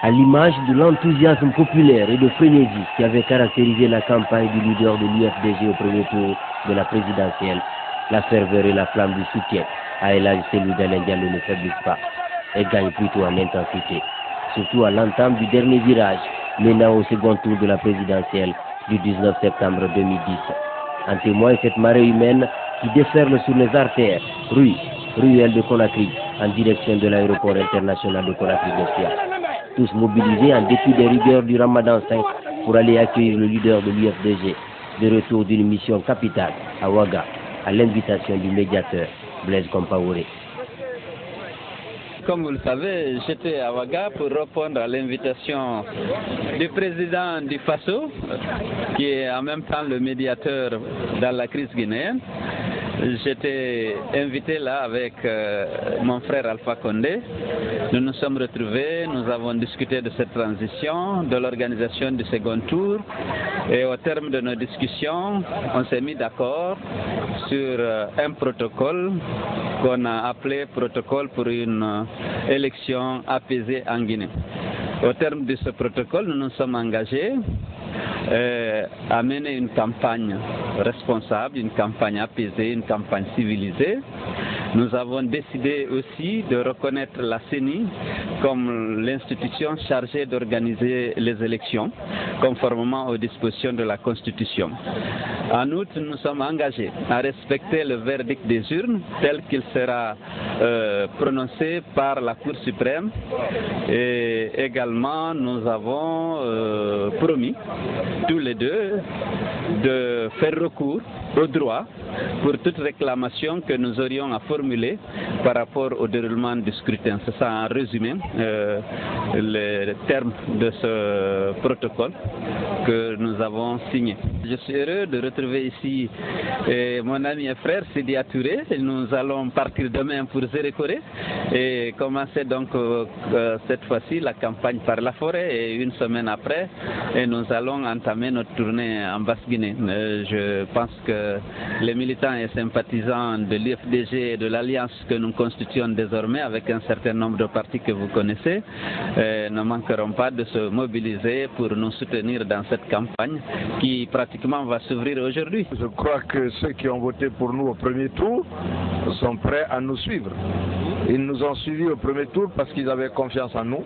À l'image de l'enthousiasme populaire et de frénésie qui avait caractérisé la campagne du leader de l'UFDG au premier tour de la présidentielle, la ferveur et la flamme du soutien à El Hadji Cellou Dalein Diallo ne faiblissent pas et gagnent plutôt en intensité, surtout à l'entame du dernier virage menant au second tour de la présidentielle du 19 septembre 2010. En témoigne cette marée humaine qui déferle sur les artères, ruelles de Conakry en direction de l'aéroport international de Conakry-Bessia. Tous mobilisés en dépit des rigueurs du Ramadan 5 pour aller accueillir le leader de l'UFDG de retour d'une mission capitale à Ouaga à l'invitation du médiateur Blaise Compaoré. Comme vous le savez, j'étais à Ouaga pour répondre à l'invitation du président du FASO, qui est en même temps le médiateur dans la crise guinéenne. J'étais invité là avec mon frère Alpha Condé. Nous nous sommes retrouvés, nous avons discuté de cette transition, de l'organisation du second tour. Et au terme de nos discussions, on s'est mis d'accord sur un protocole qu'on a appelé protocole pour une élection apaisée en Guinée. Au terme de ce protocole, nous nous sommes engagés à mener une campagne responsable, une campagne apaisée, une campagne civilisée. Nous avons décidé aussi de reconnaître la CENI comme l'institution chargée d'organiser les élections, conformément aux dispositions de la Constitution. En outre, nous sommes engagés à respecter le verdict des urnes tel qu'il sera prononcé par la Cour suprême. Et également, nous avons promis tous les deux de faire recours au droit pour toute réclamation que nous aurions à formuler par rapport au déroulement du scrutin. C'est ça en résumé les termes de ce protocole que nous avons signé. Je suis heureux de retrouver ici mon ami et frère Sidia Touré. Nous allons partir demain pour Zérékoré et commencer donc cette fois-ci la campagne par la forêt et une semaine après et nous allons entamer notre tournée en Basse-Guinée. Je pense que les militants et sympathisants de l'UFDG et de l'alliance que nous constituons désormais avec un certain nombre de partis que vous connaissez ne manqueront pas de se mobiliser pour nous soutenir dans cette campagne qui pratiquement va s'ouvrir aujourd'hui. Je crois que ceux qui ont voté pour nous au premier tour sont prêts à nous suivre. Ils nous ont suivis au premier tour parce qu'ils avaient confiance en nous,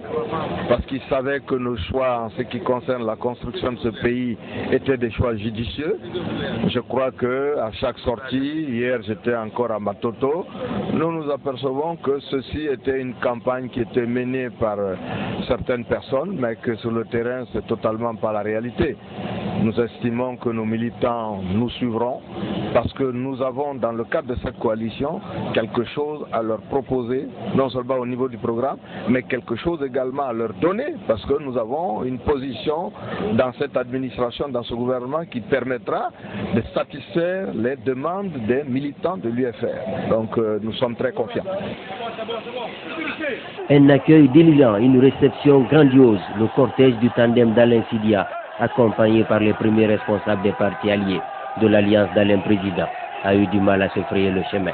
parce qu'ils savaient que nos choix en ce qui concerne la construction de ce pays étaient des choix judicieux. Je crois qu'à chaque sortie, hier j'étais encore à Matoto, nous nous apercevons que ceci était une campagne qui était menée par certaines personnes, mais que sur le terrain c'est totalement pas la réalité. Nous estimons que nos militants nous suivront parce que nous avons dans le cadre de cette coalition quelque chose à leur proposer, non seulement au niveau du programme, mais quelque chose également à leur donner parce que nous avons une position dans cette administration, dans ce gouvernement qui permettra de satisfaire les demandes des militants de l'UFR. Donc nous sommes très confiants. Un accueil déliant, une réception grandiose, le cortège du tandem d'Alain Sidia, accompagné par les premiers responsables des partis alliés de l'alliance d'Alain Président, a eu du mal à se frayer le chemin.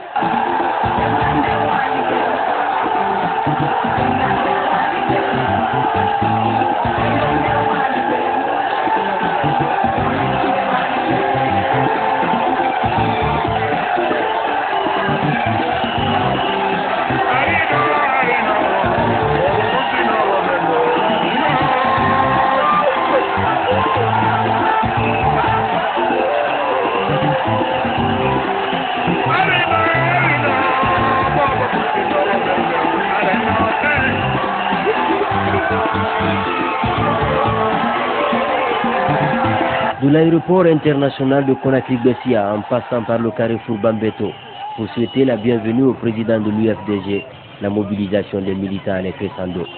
De l'aéroport international de Conakry-Bessia en passant par le carrefour Bambeto pour souhaiter la bienvenue au président de l'UFDG, la mobilisation des militants en effet sans doute.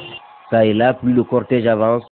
Ça et là, plus le cortège avance,